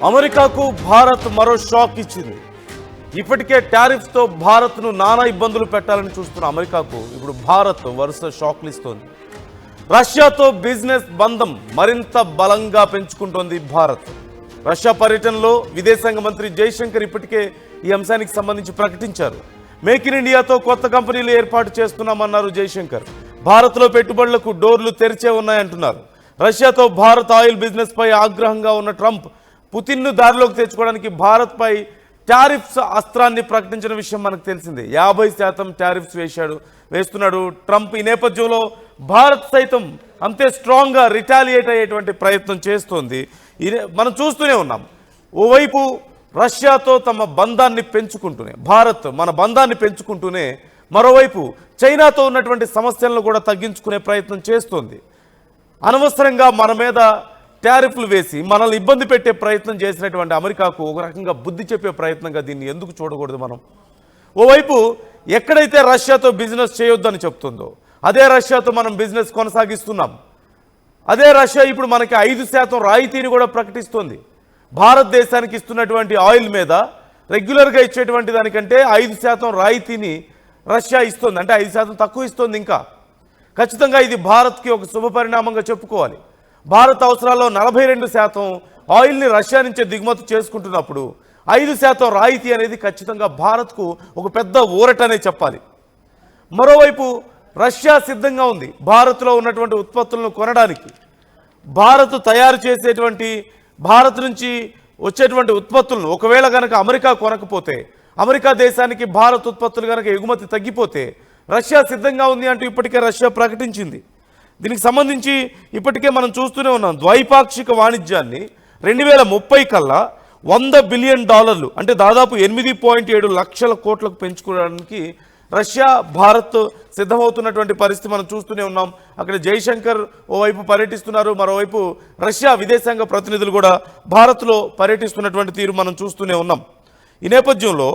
అమెరికాకు భారత్ మరో షాక్ ఇచ్చింది. ఇప్పటికే టారిఫ్స్తో భారత్ను నానా ఇబ్బందులు పెట్టాలని చూస్తున్న అమెరికాకు ఇప్పుడు భారత్ వరుస షాక్లు ఇస్తోంది. రష్యాతో బిజినెస్ బంధం మరింత బలంగా పెంచుకుంటోంది భారత్. రష్యా పర్యటనలో విదేశాంగ మంత్రి జైశంకర్ ఇప్పటికే ఈ అంశానికి సంబంధించి ప్రకటించారు. మేక్ ఇన్ ఇండియాతో కొత్త కంపెనీలు ఏర్పాటు చేస్తున్నామన్నారు జైశంకర్. భారత్లో పెట్టుబడులకు డోర్లు తెరిచే ఉన్నాయంటున్నారు. రష్యాతో భారత్ ఆయిల్ బిజినెస్ పై ఆగ్రహంగా ఉన్న ట్రంప్ పుతిన్ను దారిలోకి తెచ్చుకోవడానికి భారత్పై టారిఫ్స్ అస్త్రాన్ని ప్రకటించిన విషయం మనకు తెలిసిందే. 50% టారిఫ్స్ వేస్తున్నాడు ట్రంప్. ఈ నేపథ్యంలో భారత్ సైతం అంతే స్ట్రాంగ్గా రిటాలియేట్ అయ్యేటువంటి ప్రయత్నం చేస్తోంది. మనం చూస్తూనే ఉన్నాం. ఓవైపు రష్యాతో తమ బంధాన్ని పెంచుకుంటూనే భారత్ మన బంధాన్ని పెంచుకుంటూనే మరోవైపు చైనాతో ఉన్నటువంటి సమస్యలను కూడా తగ్గించుకునే ప్రయత్నం చేస్తోంది. అనవసరంగా మన మీద టారిఫ్లు వేసి మనల్ని ఇబ్బంది పెట్టే ప్రయత్నం చేసినటువంటి అమెరికాకు ఒక రకంగా బుద్ధి చెప్పే ప్రయత్నంగా దీన్ని ఎందుకు చూడకూడదు మనం? ఓవైపు ఎక్కడైతే రష్యాతో బిజినెస్ చేయొద్దని చెప్తుందో అదే రష్యాతో మనం బిజినెస్ కొనసాగిస్తున్నాం. అదే రష్యా ఇప్పుడు మనకి 5% రాయితీని కూడా ప్రకటిస్తోంది. భారతదేశానికి ఇస్తున్నటువంటి ఆయిల్ మీద రెగ్యులర్గా ఇచ్చేటువంటి దానికంటే 5% రాయితీని రష్యా ఇస్తుంది. అంటే 5% తక్కువ ఇస్తుంది. ఇంకా ఖచ్చితంగా ఇది భారత్కి ఒక శుభ పరిణామంగా చెప్పుకోవాలి. భారత్ అవసరాల్లో 42% ఆయిల్ని రష్యా నుంచే దిగుమతి చేసుకుంటున్నప్పుడు 5% రాయితీ అనేది ఖచ్చితంగా భారత్కు ఒక పెద్ద ఊరటనే చెప్పాలి. మరోవైపు రష్యా సిద్ధంగా ఉంది భారత్లో ఉన్నటువంటి ఉత్పత్తులను కొనడానికి. భారత్ తయారు చేసేటువంటి భారత్ నుంచి వచ్చేటువంటి ఉత్పత్తులను ఒకవేళ కనుక అమెరికా కొనకపోతే, అమెరికా దేశానికి భారత్ ఉత్పత్తులు కనుక ఎగుమతి తగ్గిపోతే రష్యా సిద్ధంగా ఉంది అంటూ ఇప్పటికే రష్యా ప్రకటించింది. దీనికి సంబంధించి ఇప్పటికే మనం చూస్తూనే ఉన్నాం. ద్వైపాక్షిక వాణిజ్యాన్ని 2030 కల్లా $100 బిలియన్ అంటే దాదాపు 8.7 లక్షల కోట్లకు పెంచుకోవడానికి రష్యా భారత్ సిద్ధమవుతున్నటువంటి పరిస్థితి మనం చూస్తూనే ఉన్నాం. అక్కడ జైశంకర్ ఓవైపు పర్యటిస్తున్నారు, మరోవైపు రష్యా విదేశాంగ ప్రతినిధులు కూడా భారత్లో పర్యటిస్తున్నటువంటి తీరు మనం చూస్తూనే ఉన్నాం. ఈ నేపథ్యంలో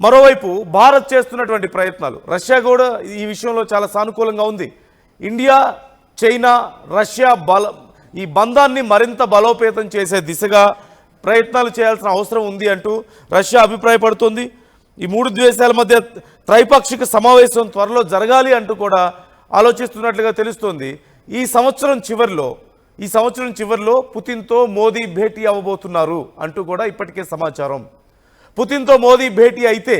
మరోవైపు భారత్ చేస్తున్నటువంటి ప్రయత్నాలు, రష్యా కూడా ఈ విషయంలో చాలా సానుకూలంగా ఉంది. ఇండియా, చైనా, రష్యా ఈ బంధాన్ని మరింత బలోపేతం చేసే దిశగా ప్రయత్నాలు చేయాల్సిన అవసరం ఉంది అంటూ రష్యా అభిప్రాయపడుతోంది. ఈ మూడు దేశాల మధ్య త్రైపాక్షిక సమావేశం త్వరలో జరగాలి అంటూ కూడా ఆలోచిస్తున్నట్లుగా తెలుస్తోంది. ఈ సంవత్సరం చివరిలో పుతిన్తో మోదీ భేటీ అవ్వబోతున్నారు అంటూ కూడా ఇప్పటికే సమాచారం. పుతిన్తో మోదీ భేటీ అయితే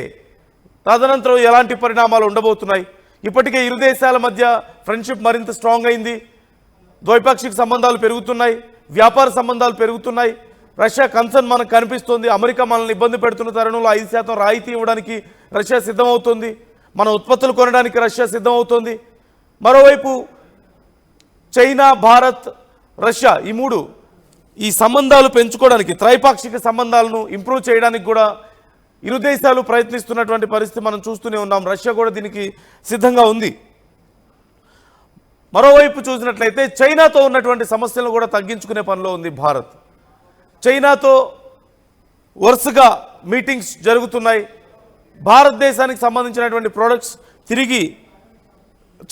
తదనంతరం ఎలాంటి పరిణామాలు ఉండబోతున్నాయి? ఇప్పటికే ఇరు దేశాల మధ్య ఫ్రెండ్షిప్ మరింత స్ట్రాంగ్ అయింది. ద్వైపాక్షిక సంబంధాలు పెరుగుతున్నాయి, వ్యాపార సంబంధాలు పెరుగుతున్నాయి. రష్యా కన్సర్న్ మనకు కనిపిస్తోంది. అమెరికా మనల్ని ఇబ్బంది పెడుతున్న తరుణంలో 5% రాయితీ ఇవ్వడానికి రష్యా సిద్ధమవుతోంది. మన ఉత్పత్తులు కొనడానికి రష్యా సిద్ధమవుతోంది. మరోవైపు చైనా, భారత్, రష్యా ఈ సంబంధాలు పెంచుకోవడానికి, త్రైపాక్షిక సంబంధాలను ఇంప్రూవ్ చేయడానికి కూడా ఇరు దేశాలు ప్రయత్నిస్తున్నటువంటి పరిస్థితి మనం చూస్తూనే ఉన్నాం. రష్యా కూడా దీనికి సిద్ధంగా ఉంది. మరోవైపు చూసినట్లయితే చైనాతో ఉన్నటువంటి సమస్యలను కూడా తగ్గించుకునే పనిలో ఉంది భారత్. చైనాతో వరుసగా మీటింగ్స్ జరుగుతున్నాయి. భారతదేశానికి సంబంధించినటువంటి ప్రోడక్ట్స్ తిరిగి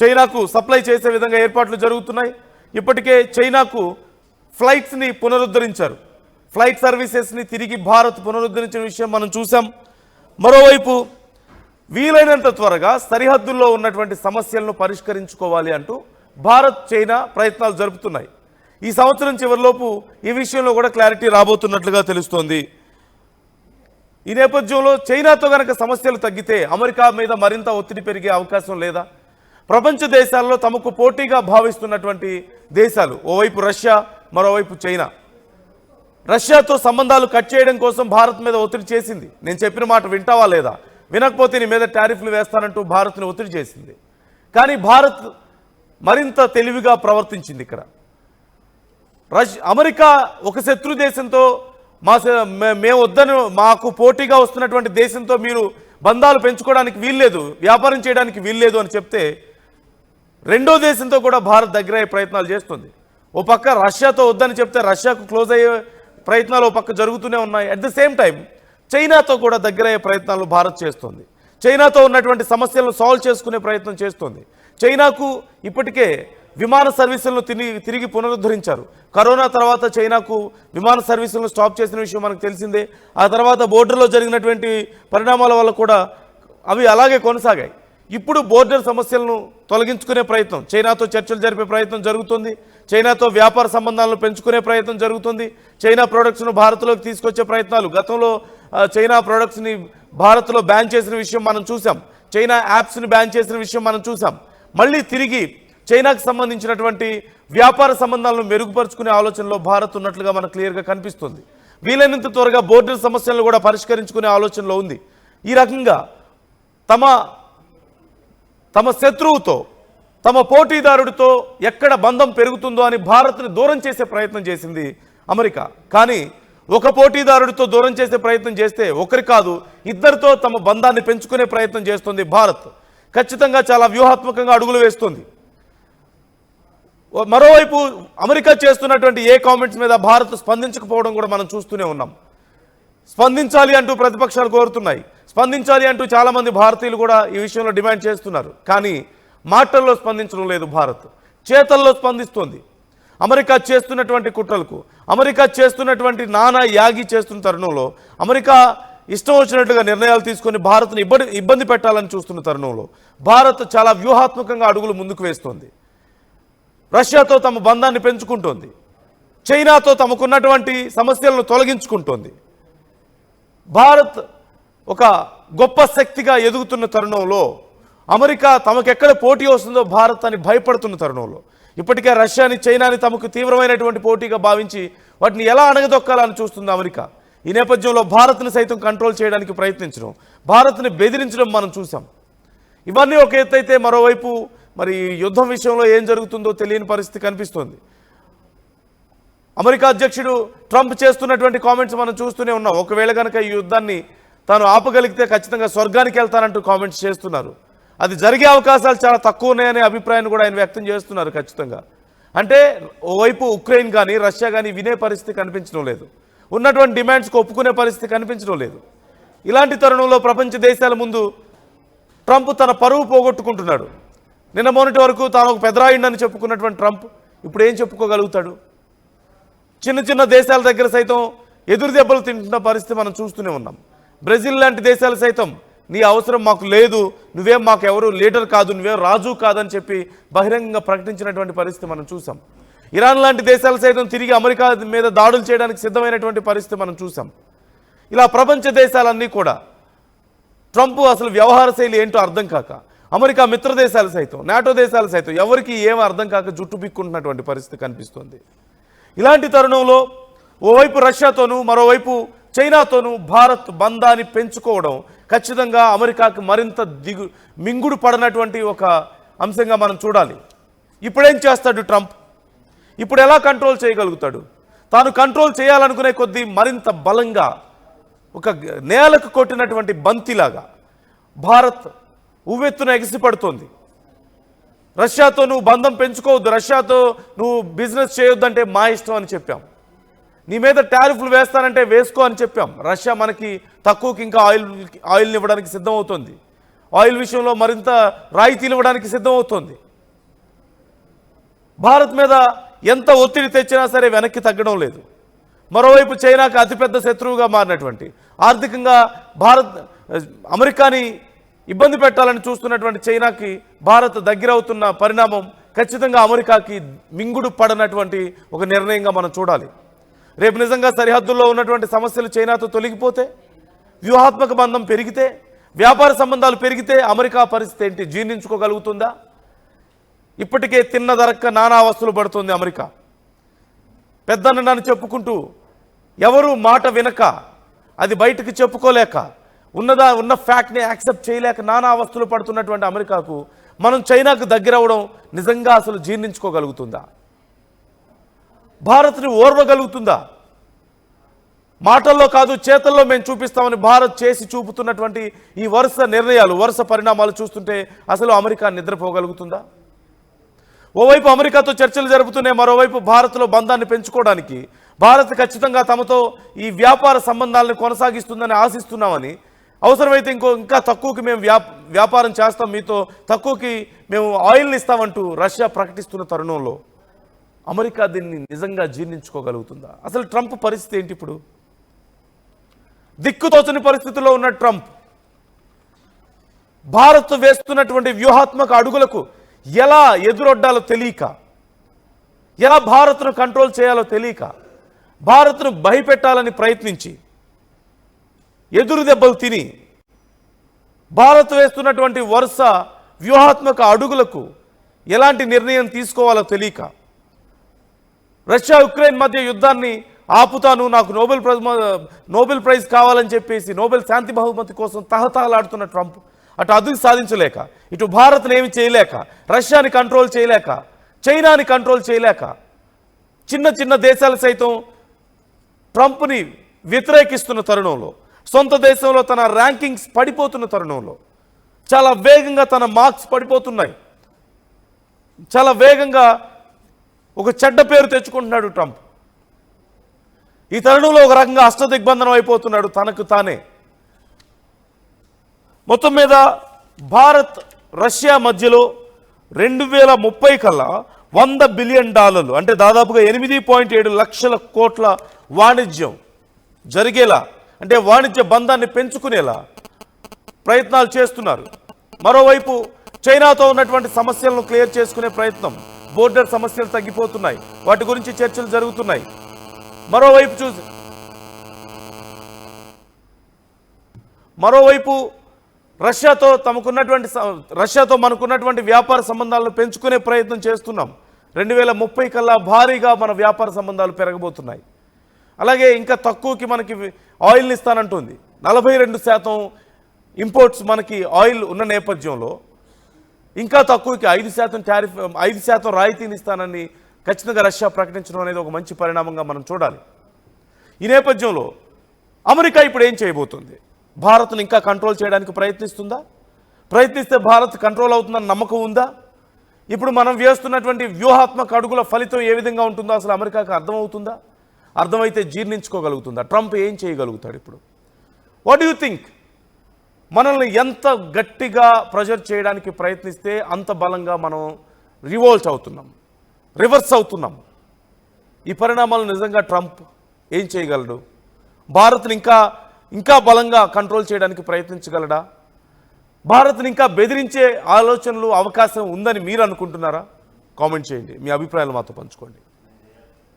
చైనాకు సప్లై చేసే విధంగా ఏర్పాట్లు జరుగుతున్నాయి. ఇప్పటికే చైనాకు ఫ్లైట్స్ని పునరుద్ధరించారు. ఫ్లైట్ సర్వీసెస్ని తిరిగి భారత్ పునరుద్ధరించిన విషయం మనం చూసాం. మరోవైపు వీలైనంత త్వరగా సరిహద్దుల్లో ఉన్నటువంటి సమస్యలను పరిష్కరించుకోవాలి అంటూ భారత్, చైనా ప్రయత్నాలు జరుపుతున్నాయి. ఈ సంవత్సరం చివరిలోపు ఈ విషయంలో కూడా క్లారిటీ రాబోతున్నట్లుగా తెలుస్తోంది. ఈ నేపథ్యంలో చైనాతో కనుక సమస్యలు తగ్గితే అమెరికా మీద మరింత ఒత్తిడి పెరిగే అవకాశం లేదా? ప్రపంచ దేశాల్లో తమకు పోటీగా భావిస్తున్నటువంటి దేశాలు ఓవైపు రష్యా, మరోవైపు చైనా. రష్యాతో సంబంధాలు కట్ చేయడం కోసం భారత్ మీద ఒత్తిడి చేసింది. నేను చెప్పిన మాట వింటావా లేదా, వినకపోతే నీ మీద టారిఫ్లు వేస్తానంటూ భారత్ని ఒత్తిడి చేసింది. కానీ భారత్ మరింత తెలివిగా ప్రవర్తించింది. ఇక్కడ అమెరికా ఒక శత్రు దేశంతో మేము వద్దని, మాకు పోటీగా వస్తున్నటువంటి దేశంతో మీరు బంధాలు పెంచుకోవడానికి వీల్లేదు, వ్యాపారం చేయడానికి వీల్లేదు అని చెప్తే రెండో దేశంతో కూడా భారత్ దగ్గర అయ్యే ప్రయత్నాలు చేస్తుంది. ఓ పక్క రష్యాతో వద్దని చెప్తే రష్యాకు క్లోజ్ అయ్యే ప్రయత్నాలు ఓ పక్క జరుగుతూనే ఉన్నాయి. అట్ ద సేమ్ టైం చైనాతో కూడా దగ్గర అయ్యే ప్రయత్నాలు భారత్ చేస్తుంది. చైనాతో ఉన్నటువంటి సమస్యలను సాల్వ్ చేసుకునే ప్రయత్నం చేస్తుంది. చైనాకు ఇప్పటికే విమాన సర్వీసులను తిరిగి పునరుద్ధరించారు. కరోనా తర్వాత చైనాకు విమాన సర్వీసులను స్టాప్ చేసిన విషయం మనకు తెలిసిందే. ఆ తర్వాత బోర్డర్లో జరిగినటువంటి పరిణామాల వల్ల కూడా అవి అలాగే కొనసాగాయి. ఇప్పుడు బోర్డర్ సమస్యలను తొలగించుకునే ప్రయత్నం, చైనాతో చర్చలు జరిపే ప్రయత్నం జరుగుతుంది. చైనాతో వ్యాపార సంబంధాలను పెంచుకునే ప్రయత్నం జరుగుతుంది. చైనా ప్రొడక్ట్స్ను భారత్లోకి తీసుకొచ్చే ప్రయత్నాలు, గతంలో చైనా ప్రొడక్ట్స్ని భారత్లో బ్యాన్ చేసిన విషయం మనం చూసాం. చైనా యాప్స్ని బ్యాన్ చేసిన విషయం మనం చూసాం. మళ్ళీ తిరిగి చైనాకు సంబంధించినటువంటి వ్యాపార సంబంధాలను మెరుగుపరుచుకునే ఆలోచనలో భారత్ ఉన్నట్లుగా మనకు క్లియర్గా కనిపిస్తుంది. వీలైనంత త్వరగా బోర్డర్ సమస్యలను కూడా పరిష్కరించుకునే ఆలోచనలో ఉంది. ఈ రకంగా తమ శత్రువుతో, తమ పోటీదారుడితో ఎక్కడ బంధం పెరుగుతుందో అని భారత్ని దూరం చేసే ప్రయత్నం చేసింది అమెరికా. కానీ ఒక పోటీదారుడితో దూరం చేసే ప్రయత్నం చేస్తే ఒకరి కాదు ఇద్దరితో తమ బంధాన్ని పెంచుకునే ప్రయత్నం చేస్తుంది భారత్. ఖచ్చితంగా చాలా వ్యూహాత్మకంగా అడుగులు వేస్తుంది. మరోవైపు అమెరికా చేస్తున్నటువంటి ఏ కామెంట్స్ మీద భారత్ స్పందించకపోవడం కూడా మనం చూస్తూనే ఉన్నాం. స్పందించాలి అంటూ ప్రతిపక్షాలు కోరుతున్నాయి, స్పందించాలి అంటూ చాలామంది భారతీయులు కూడా ఈ విషయంలో డిమాండ్ చేస్తున్నారు. కానీ మాటల్లో స్పందించడం లేదు భారత్, చేతల్లో స్పందిస్తోంది. అమెరికా చేస్తున్నటువంటి కుట్రలకు, అమెరికా చేస్తున్నటువంటి నానా యాగి చేస్తున్న తరుణంలో, అమెరికా ఇష్టం వచ్చినట్లుగా నిర్ణయాలు తీసుకొని భారత్ను ఇబ్బంది పెట్టాలని చూస్తున్న తరుణంలో భారత్ చాలా వ్యూహాత్మకంగా అడుగులు ముందుకు వేస్తోంది. రష్యాతో తమ బంధాన్ని పెంచుకుంటోంది, చైనాతో తమకున్నటువంటి సమస్యలను తొలగించుకుంటోంది. భారత్ ఒక గొప్ప శక్తిగా ఎదుగుతున్న తరుణంలో, అమెరికా తమకెక్కడ పోటీ వస్తుందో భారత్ అని భయపడుతున్న తరుణంలో, ఇప్పటికే రష్యాని చైనాని తమకు తీవ్రమైనటువంటి పోటీగా భావించి వాటిని ఎలా అణగదొక్కాలని చూస్తుంది అమెరికా. ఈ నేపథ్యంలో భారత్ని సైతం కంట్రోల్ చేయడానికి ప్రయత్నించడం, భారత్ని బెదిరించడం మనం చూసాం. ఇవన్నీ ఒక ఎత్తు అయితే, మరోవైపు మరి యుద్ధం విషయంలో ఏం జరుగుతుందో తెలియని పరిస్థితి కనిపిస్తోంది. అమెరికా అధ్యక్షుడు ట్రంప్ చేస్తున్నటువంటి కామెంట్స్ మనం చూస్తూనే ఉన్నాం. ఒకవేళ కనుక ఈ యుద్ధాన్ని తాను ఆపగలిగితే ఖచ్చితంగా స్వర్గానికి వెళ్తానంటూ కామెంట్స్ చేస్తున్నారు. అది జరిగే అవకాశాలు చాలా తక్కువ ఉన్నాయనే అభిప్రాయాన్ని కూడా ఆయన వ్యక్తం చేస్తున్నారు. ఖచ్చితంగా అంటే ఓవైపు ఉక్రెయిన్ కానీ రష్యా కానీ వినే పరిస్థితి కనిపించడం లేదు, ఉన్నటువంటి డిమాండ్స్కి ఒప్పుకునే పరిస్థితి కనిపించడం లేదు. ఇలాంటి తరుణంలో ప్రపంచ దేశాల ముందు ట్రంప్ తన పరువు పోగొట్టుకుంటున్నాడు. నిన్న మొన్నటి వరకు తాను ఒక పెదరాయిండని చెప్పుకున్నటువంటి ట్రంప్ ఇప్పుడు ఏం చెప్పుకోగలుగుతాడు? చిన్న చిన్న దేశాల దగ్గర సైతం ఎదురు దెబ్బలు తింటున్న పరిస్థితి మనం చూస్తూనే ఉన్నాం. బ్రెజిల్ లాంటి దేశాలు సైతం నీ అవసరం మాకు లేదు, నువ్వేం మాకు ఎవరు లీడర్ కాదు, నువ్వేం రాజు కాదని చెప్పి బహిరంగంగా ప్రకటించినటువంటి పరిస్థితి మనం చూసాం. ఇరాన్ లాంటి దేశాలు సైతం తిరిగి అమెరికా మీద దాడులు చేయడానికి సిద్ధమైనటువంటి పరిస్థితి మనం చూసాం. ఇలా ప్రపంచ దేశాలన్నీ కూడా ట్రంప్ అసలు వ్యవహార శైలి ఏంటో అర్థం కాక, అమెరికా మిత్ర దేశాలు సైతం, నాటో దేశాలు సైతం ఎవరికి ఏమీ అర్థం కాక జుట్టు బిక్కుంటున్నటువంటి పరిస్థితి కనిపిస్తుంది. ఇలాంటి తరుణంలో ఓవైపు రష్యాతోనూ మరోవైపు చైనాతోనూ భారత్ బంధాన్ని పెంచుకోవడం ఖచ్చితంగా అమెరికాకి మరింత మింగుడు పడనటువంటి ఒక అంశంగా మనం చూడాలి. ఇప్పుడేం చేస్తాడు ట్రంప్? ఇప్పుడు ఎలా కంట్రోల్ చేయగలుగుతాడు? తాను కంట్రోల్ చేయాలనుకునే కొద్దీ మరింత బలంగా ఒక నేలకు కొట్టినటువంటి బంతిలాగా భారత్ ఉవ్వెత్తున ఎగిసిపడుతోంది. రష్యాతో నువ్వు బంధం పెంచుకోవద్దు, రష్యాతో నువ్వు బిజినెస్ చేయొద్దంటే మా ఇష్టం అని చెప్పాం. నీ మీద టారిఫ్లు వేస్తానంటే వేసుకో అని చెప్పాం. రష్యా మనకి తక్కువకి ఇంకా ఆయిల్ని ఇవ్వడానికి సిద్ధమవుతోంది. ఆయిల్ విషయంలో మరింత రాయితీలు ఇవ్వడానికి సిద్ధమవుతోంది. భారత్ మీద ఎంత ఒత్తిడి తెచ్చినా సరే వెనక్కి తగ్గడం లేదు. మరోవైపు చైనాకు అతిపెద్ద శత్రువుగా మారినటువంటి, ఆర్థికంగా అమెరికాని ఇబ్బంది పెట్టాలని చూస్తున్నటువంటి చైనాకి భారత్ దగ్గరవుతున్న పరిణామం ఖచ్చితంగా అమెరికాకి మింగుడు పడనటువంటి ఒక నిర్ణయంగా మనం చూడాలి. రేపు నిజంగా సరిహద్దుల్లో ఉన్నటువంటి సమస్యలు చైనాతో తొలగిపోతే, వ్యూహాత్మక బంధం పెరిగితే, వ్యాపార సంబంధాలు పెరిగితే అమెరికా పరిస్థితి ఏంటి? జీర్ణించుకోగలుగుతుందా? ఇప్పటికే తిన్న దరక్క నానా అవస్థలు పడుతుంది అమెరికా. పెద్దన్నని చెప్పుకుంటూ ఎవరు మాట వినక, అది బయటకు చెప్పుకోలేక, ఉన్న ఫ్యాక్ట్ని యాక్సెప్ట్ చేయలేక నానా అవస్థలు పడుతున్నటువంటి అమెరికాకు మనం చైనాకు దగ్గర అవడం నిజంగా అసలు జీర్ణించుకోగలుగుతుందా? భారత్ని ఓర్వగలుగుతుందా? మాటల్లో కాదు చేతల్లో మేము చూపిస్తామని భారత్ చేసి చూపుతున్నటువంటి ఈ వరుస నిర్ణయాలు, వరుస పరిణామాలు చూస్తుంటే అసలు అమెరికా నిద్రపోగలుగుతుందా? ఓవైపు అమెరికాతో చర్చలు జరుపుతూనే మరోవైపు భారత్లో బంధాన్ని పెంచుకోవడానికి భారత్ ఖచ్చితంగా తమతో ఈ వ్యాపార సంబంధాలను కొనసాగిస్తుందని ఆశిస్తున్నామని అవసరమైతే ఇంకా తక్కువకి మేము వ్యాపారం చేస్తాం, మీతో తక్కువకి మేము ఆయిల్ని ఇస్తామంటూ రష్యా ప్రకటిస్తున్న తరుణంలో అమెరికా దీన్ని నిజంగా జీర్ణించుకోగలుగుతుందా? అసలు ట్రంప్ పరిస్థితి ఏంటి? ఇప్పుడు దిక్కుతోచని పరిస్థితుల్లో ఉన్న ట్రంప్ భారత్ వేస్తున్నటువంటి వ్యూహాత్మక అడుగులకు ఎలా ఎదురొడ్డాలో తెలియక, ఎలా భారత్ను కంట్రోల్ చేయాలో తెలియక, భారత్ను భయపెట్టాలని ప్రయత్నించి ఎదురు దెబ్బలు తిని భారత్ వేస్తున్నటువంటి వరుస వ్యూహాత్మక అడుగులకు ఎలాంటి నిర్ణయం తీసుకోవాలో తెలియక, రష్యా ఉక్రెయిన్ మధ్య యుద్ధాన్ని ఆపుతాను, నాకు నోబెల్ ప్రైజ్ కావాలని చెప్పేసి నోబెల్ శాంతి బహుమతి కోసం తహతహలాడుతున్న ట్రంప్ అటు అది సాధించలేక, ఇటు భారత్ని ఏమి చేయలేక, రష్యాని కంట్రోల్ చేయలేక, చైనాని కంట్రోల్ చేయలేక, చిన్న చిన్న దేశాలు సైతం ట్రంప్ని వ్యతిరేకిస్తున్న తరుణంలో, సొంత దేశంలో తన ర్యాంకింగ్స్ పడిపోతున్న తరుణంలో, చాలా వేగంగా తన మార్క్స్ పడిపోతున్నాయి, చాలా వేగంగా ఒక చెడ్డ పేరు తెచ్చుకుంటున్నాడు ట్రంప్. ఈ తరుణంలో ఒక రకంగా అష్టదిగ్బంధనం అయిపోతున్నాడు తనకు తానే. మొత్తం మీద భారత్ రష్యా మధ్యలో 2030 కల్లా $100 బిలియన్ అంటే దాదాపుగా 8.7 లక్షల కోట్ల వాణిజ్యం జరిగేలా, అంటే వాణిజ్య బంధాన్ని పెంచుకునేలా ప్రయత్నాలు చేస్తున్నారు. మరోవైపు చైనాతో ఉన్నటువంటి సమస్యలను క్లియర్ చేసుకునే ప్రయత్నం, బోర్డర్ సమస్యలు తగ్గిపోతున్నాయి, వాటి గురించి చర్చలు జరుగుతున్నాయి. మరోవైపు రష్యాతో మనకున్నటువంటి వ్యాపార సంబంధాలను పెంచుకునే ప్రయత్నం చేస్తున్నాం. 2030 కల్లా భారీగా మన వ్యాపార సంబంధాలు పెరగబోతున్నాయి. అలాగే ఇంకా తక్కువకి మనకి ఆయిల్ని ఇస్తానంటుంది. 42% ఇంపోర్ట్స్ మనకి ఆయిల్ ఉన్న నేపథ్యంలో ఇంకా తక్కువకి 5% టారిఫ్, 5% రాయితీని ఇస్తానని ఖచ్చితంగా రష్యా ప్రకటించడం అనేది ఒక మంచి పరిణామంగా మనం చూడాలి. ఈ నేపథ్యంలో అమెరికా ఇప్పుడు ఏం చేయబోతుంది? భారత్ను ఇంకా కంట్రోల్ చేయడానికి ప్రయత్నిస్తుందా? ప్రయత్నిస్తే భారత్ కంట్రోల్ అవుతుందన్న నమ్మకం ఉందా? ఇప్పుడు మనం వేస్తున్నటువంటి వ్యూహాత్మక అడుగుల ఫలితం ఏ విధంగా ఉంటుందో అసలు అమెరికాకు అర్థమవుతుందా? అర్థమైతే జీర్ణించుకోగలుగుతుందా? ట్రంప్ ఏం చేయగలుగుతాడు ఇప్పుడు? What do you think? మనల్ని ఎంత గట్టిగా ప్రెజర్ చేయడానికి ప్రయత్నిస్తే అంత బలంగా మనం రివోల్ట్ అవుతున్నాం, రివర్స్ అవుతున్నాం. ఈ పరిణామాలు నిజంగా ట్రంప్ ఏం చేయగలడు? భారత్ని ఇంకా బలంగా కంట్రోల్ చేయడానికి ప్రయత్నించగలడా? భారత్ని ఇంకా బెదిరించే ఆలోచనలు, అవకాశం ఉందని మీరు అనుకుంటున్నారా? కామెంట్ చేయండి, మీ అభిప్రాయాలు మాతో పంచుకోండి.